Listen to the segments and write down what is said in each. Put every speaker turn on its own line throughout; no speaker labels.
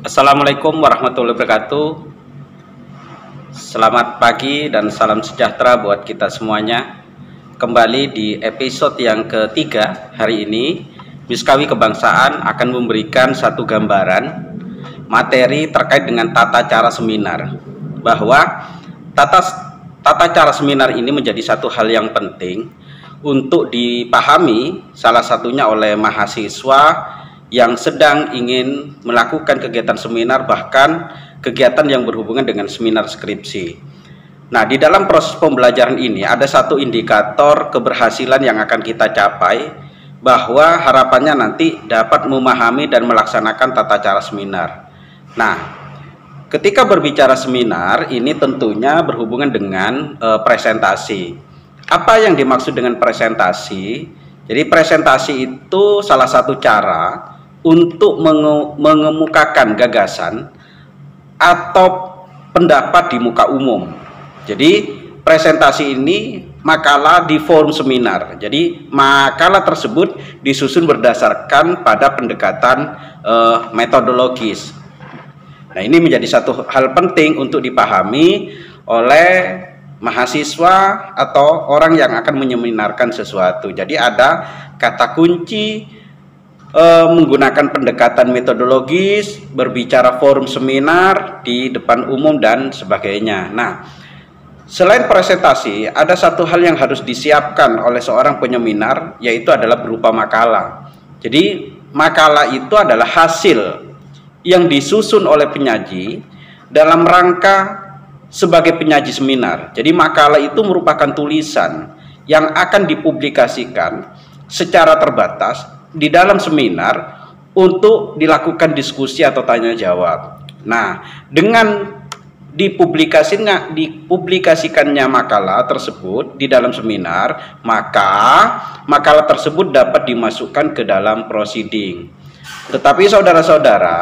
Assalamualaikum warahmatullahi wabarakatuh. Selamat pagi dan salam sejahtera buat kita semuanya. Kembali di episode yang ketiga hari ini, Miskawi Kebangsaan akan memberikan satu gambaran materi terkait dengan tata cara seminar. Bahwa tata cara seminar ini menjadi satu hal yang penting untuk dipahami, salah satunya oleh mahasiswa yang sedang ingin melakukan kegiatan seminar, bahkan kegiatan yang berhubungan dengan seminar skripsi. Nah, di dalam proses pembelajaran ini ada satu indikator keberhasilan yang akan kita capai, bahwa harapannya nanti dapat memahami dan melaksanakan tata cara seminar. Nah, ketika berbicara seminar ini tentunya berhubungan dengan presentasi. Apa yang dimaksud dengan presentasi? Jadi presentasi itu salah satu cara untuk mengemukakan gagasan atau pendapat di muka umum. Jadi presentasi ini makalah di forum seminar. Jadi makalah tersebut disusun berdasarkan pada pendekatan metodologis. Nah, ini menjadi satu hal penting untuk dipahami oleh mahasiswa atau orang yang akan menyeminarkan sesuatu. Jadi ada kata kunci menggunakan pendekatan metodologis, berbicara forum seminar di depan umum dan sebagainya. Nah, selain presentasi, ada satu hal yang harus disiapkan oleh seorang penyeminar, yaitu adalah berupa makalah. Jadi makalah itu adalah hasil yang disusun oleh penyaji dalam rangka sebagai penyaji seminar. Jadi makalah itu merupakan tulisan yang akan dipublikasikan secara terbatas di dalam seminar untuk dilakukan diskusi atau tanya jawab. Nah, dengan dipublikasikannya makalah tersebut di dalam seminar, maka makalah tersebut dapat dimasukkan ke dalam proceeding. Tetapi saudara-saudara,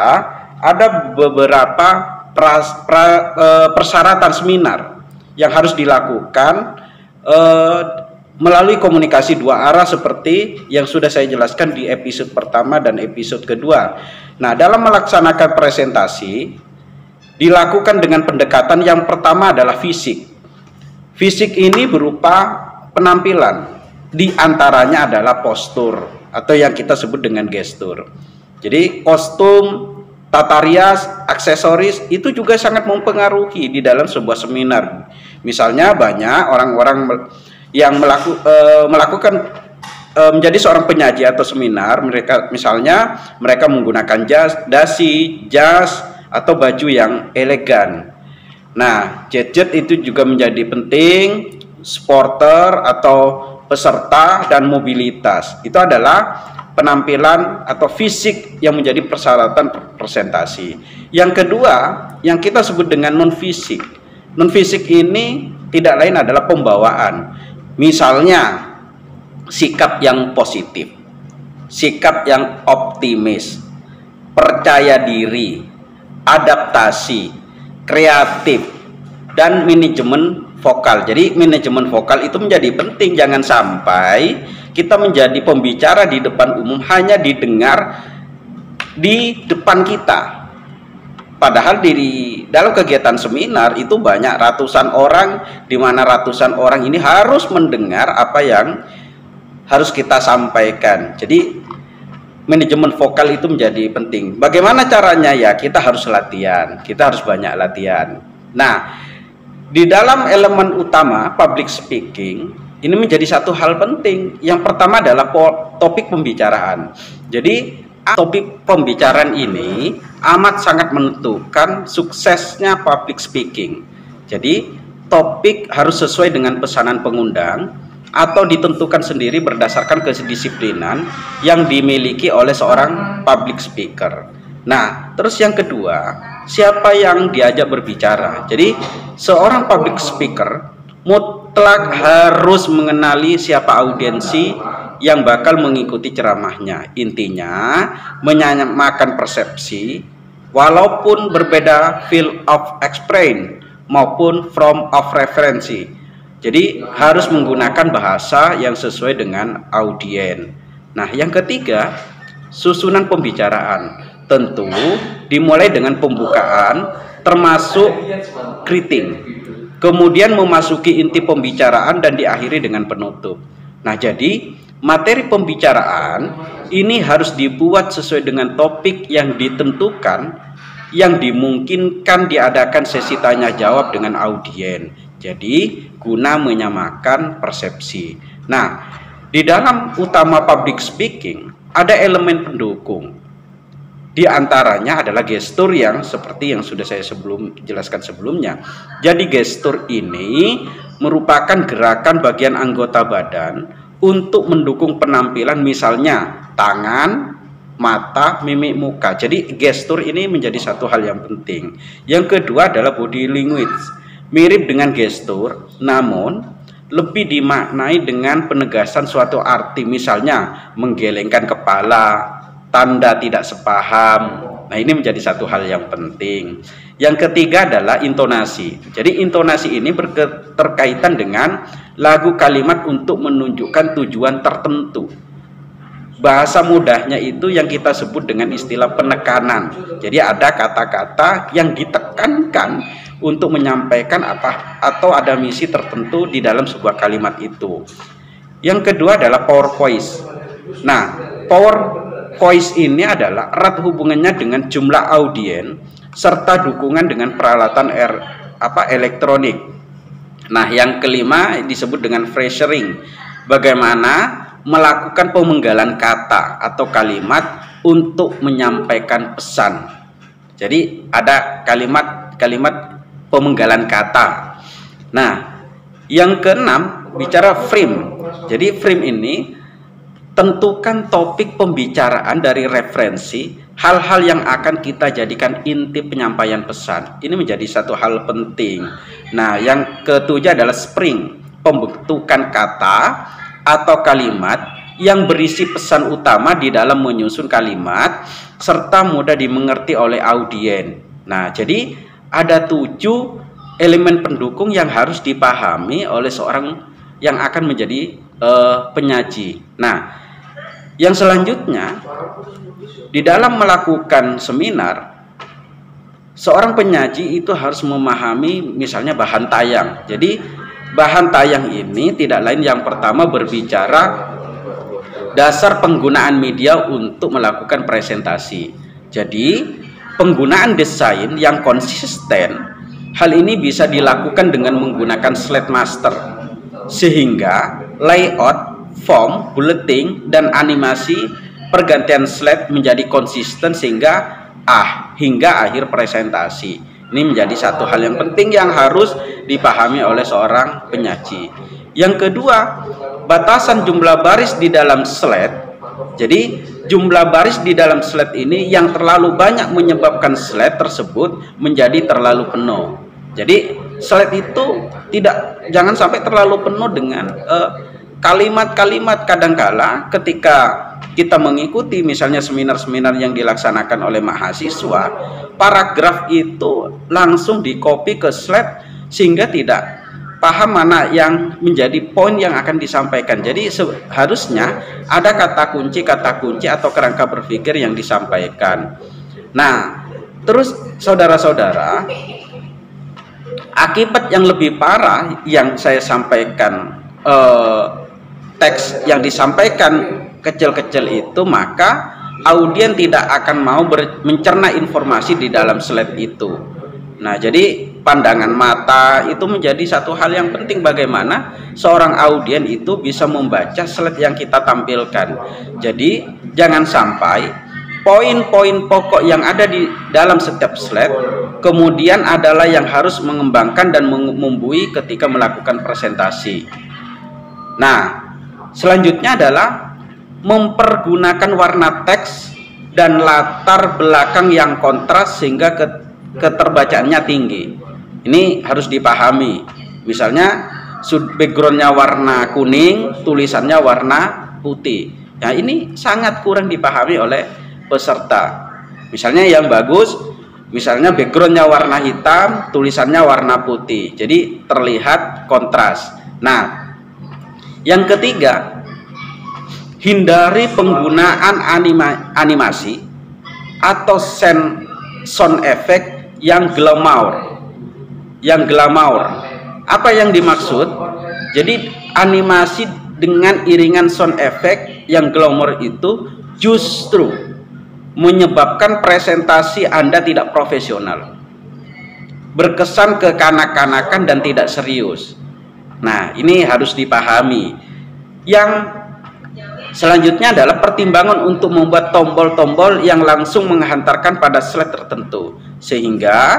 ada beberapa persyaratan seminar yang harus dilakukan melalui komunikasi dua arah seperti yang sudah saya jelaskan di episode pertama dan episode kedua. Nah, dalam melaksanakan presentasi dilakukan dengan pendekatan yang pertama adalah fisik. Fisik ini berupa penampilan, di antaranya adalah postur atau yang kita sebut dengan gestur. Jadi kostum, tata rias, aksesoris itu juga sangat mempengaruhi di dalam sebuah seminar. Misalnya banyak orang-orang yang melakukan menjadi seorang penyaji atau seminar, mereka menggunakan dasi, jas atau baju yang elegan. Nah, jet itu juga menjadi penting, supporter atau peserta dan mobilitas. Itu adalah penampilan atau fisik yang menjadi persyaratan presentasi. Yang kedua, yang kita sebut dengan non fisik. Non fisik ini tidak lain adalah pembawaan. Misalnya sikap yang positif, sikap yang optimis, percaya diri, adaptasi, kreatif, dan manajemen vokal. Jadi manajemen vokal itu menjadi penting. Jangan sampai kita menjadi pembicara di depan umum hanya didengar di depan kita. Padahal di dalam kegiatan seminar itu banyak ratusan orang, di mana ratusan orang ini harus mendengar apa yang harus kita sampaikan. Jadi manajemen vokal itu menjadi penting. Bagaimana caranya? Ya, kita harus latihan, kita harus banyak latihan. Nah, di dalam elemen utama public speaking ini menjadi satu hal penting. Yang pertama adalah topik pembicaraan. Jadi topik pembicaraan ini amat sangat menentukan suksesnya public speaking. Jadi topik harus sesuai dengan pesanan pengundang atau ditentukan sendiri berdasarkan kedisiplinan yang dimiliki oleh seorang public speaker. Nah, terus yang kedua, siapa yang diajak berbicara. Jadi seorang public speaker mutlak harus mengenali siapa audiensi yang bakal mengikuti ceramahnya. Intinya menyamakan persepsi walaupun berbeda field of explain maupun form of referensi. Jadi harus menggunakan bahasa yang sesuai dengan audiens. Nah, yang ketiga, susunan pembicaraan. Tentu dimulai dengan pembukaan termasuk greeting, kemudian memasuki inti pembicaraan dan diakhiri dengan penutup. Nah, jadi materi pembicaraan ini harus dibuat sesuai dengan topik yang ditentukan, yang dimungkinkan diadakan sesi tanya jawab dengan audiens. Jadi guna menyamakan persepsi. Nah, di dalam utama public speaking ada elemen pendukung. Di antaranya adalah gestur yang seperti yang sudah saya jelaskan sebelumnya. Jadi gestur ini merupakan gerakan bagian anggota badan untuk mendukung penampilan, misalnya tangan, mata, mimik muka. Jadi gestur ini menjadi satu hal yang penting. Yang kedua adalah body language. Mirip dengan gestur, namun lebih dimaknai dengan penegasan suatu arti, misalnya menggelengkan kepala, tanda tidak sepaham. Nah, ini menjadi satu hal yang penting. Yang ketiga adalah intonasi. Jadi intonasi ini berkaitan dengan lagu kalimat untuk menunjukkan tujuan tertentu. Bahasa mudahnya itu yang kita sebut dengan istilah penekanan. Jadi ada kata-kata yang ditekankan untuk menyampaikan apa atau ada misi tertentu di dalam sebuah kalimat itu. Yang kedua adalah power voice. Nah, power voice ini adalah erat hubungannya dengan jumlah audiens serta dukungan dengan peralatan elektronik. Nah, yang kelima disebut dengan phrasing. Bagaimana melakukan pemenggalan kata atau kalimat untuk menyampaikan pesan. Jadi ada kalimat pemenggalan kata. Nah, yang keenam bicara frame. Jadi frame ini tentukan topik pembicaraan dari referensi hal-hal yang akan kita jadikan inti penyampaian pesan. Ini menjadi satu hal penting. Nah, yang ketujuh adalah spring, pembentukan kata atau kalimat yang berisi pesan utama di dalam menyusun kalimat serta mudah dimengerti oleh audiens. Nah, jadi ada 7 elemen pendukung yang harus dipahami oleh seorang yang akan menjadi penyaji. Nah, yang selanjutnya di dalam melakukan seminar, seorang penyaji itu harus memahami misalnya bahan tayang. Jadi bahan tayang ini tidak lain yang pertama berbicara dasar penggunaan media untuk melakukan presentasi. Jadi penggunaan desain yang konsisten, hal ini bisa dilakukan dengan menggunakan slide master, sehingga layout, form, bulletin, dan animasi pergantian slide menjadi konsisten hingga akhir presentasi. Ini menjadi satu hal yang penting yang harus dipahami oleh seorang penyaji. Yang kedua, batasan jumlah baris di dalam slide. Jadi jumlah baris di dalam slide ini yang terlalu banyak menyebabkan slide tersebut menjadi terlalu penuh. Jadi slide itu jangan sampai terlalu penuh dengan kalimat-kalimat. Kadangkala ketika kita mengikuti misalnya seminar-seminar yang dilaksanakan oleh mahasiswa, paragraf itu langsung di-copy ke slide sehingga tidak paham mana yang menjadi poin yang akan disampaikan. Jadi seharusnya ada kata kunci atau kerangka berpikir yang disampaikan. Nah, terus saudara-saudara, akibat yang lebih parah yang saya sampaikan, teks yang disampaikan kecil-kecil itu, maka audiens tidak akan mau mencerna informasi di dalam slide itu. Nah, jadi pandangan mata itu menjadi satu hal yang penting, bagaimana seorang audiens itu bisa membaca slide yang kita tampilkan. Jadi jangan sampai poin-poin pokok yang ada di dalam setiap slide kemudian adalah yang harus mengembangkan dan membuih ketika melakukan presentasi. Nah, selanjutnya adalah mempergunakan warna teks dan latar belakang yang kontras sehingga keterbacaannya tinggi. Ini harus dipahami. Misalnya backgroundnya warna kuning, tulisannya warna putih. Nah, ini sangat kurang dipahami oleh peserta. Misalnya yang bagus, misalnya backgroundnya warna hitam, tulisannya warna putih. Jadi terlihat kontras. Nah, yang ketiga, hindari penggunaan animasi atau sound effect yang glamour. Apa yang dimaksud? Jadi animasi dengan iringan sound effect yang glamour itu justru menyebabkan presentasi Anda tidak profesional, berkesan kekanak-kanakan dan tidak serius. Nah, ini harus dipahami. Yang selanjutnya adalah pertimbangan untuk membuat tombol-tombol yang langsung menghantarkan pada slide tertentu, sehingga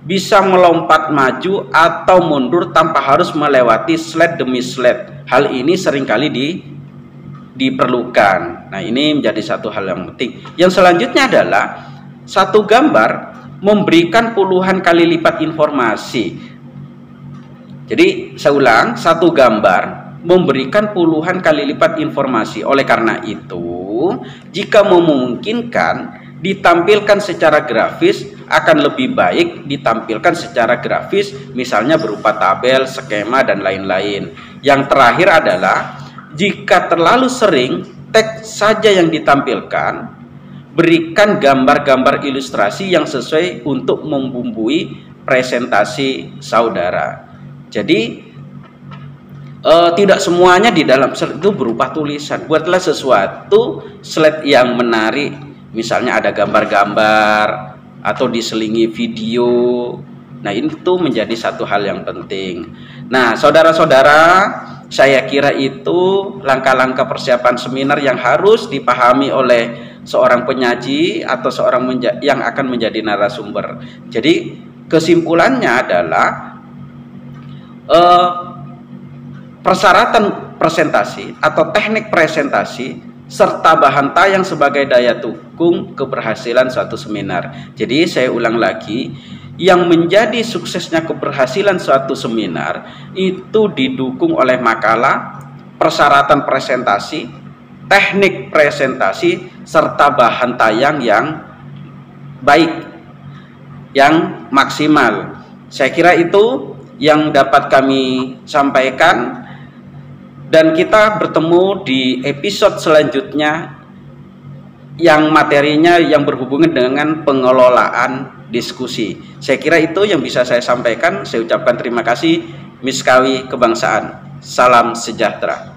bisa melompat maju atau mundur tanpa harus melewati slide demi slide. Hal ini seringkali diperlukan. Nah, ini menjadi satu hal yang penting. Yang selanjutnya adalah satu gambar memberikan puluhan kali lipat informasi. Jadi saya ulang, satu gambar memberikan puluhan kali lipat informasi. Oleh karena itu, jika memungkinkan ditampilkan secara grafis, akan lebih baik ditampilkan secara grafis, misalnya berupa tabel, skema, dan lain-lain. Yang terakhir adalah jika terlalu sering teks saja yang ditampilkan, berikan gambar-gambar ilustrasi yang sesuai untuk membumbui presentasi saudara. Jadi tidak semuanya di dalam slide itu berupa tulisan. Buatlah sesuatu slide yang menarik, misalnya ada gambar-gambar atau diselingi video. Nah, itu menjadi satu hal yang penting. Nah, saudara-saudara, saya kira itu langkah-langkah persiapan seminar yang harus dipahami oleh seorang penyaji atau seorang yang akan menjadi narasumber. Jadi kesimpulannya adalah persyaratan presentasi atau teknik presentasi serta bahan tayang sebagai daya dukung keberhasilan suatu seminar. Jadi saya ulang lagi, yang menjadi suksesnya keberhasilan suatu seminar itu didukung oleh makalah, persyaratan presentasi, teknik presentasi, serta bahan tayang yang baik, yang maksimal. Saya kira itu yang dapat kami sampaikan. Dan kita bertemu di episode selanjutnya yang materinya yang berhubungan dengan pengelolaan diskusi. Saya kira itu yang bisa saya sampaikan. Saya ucapkan terima kasih. Miskawi kebangsaan. Salam sejahtera.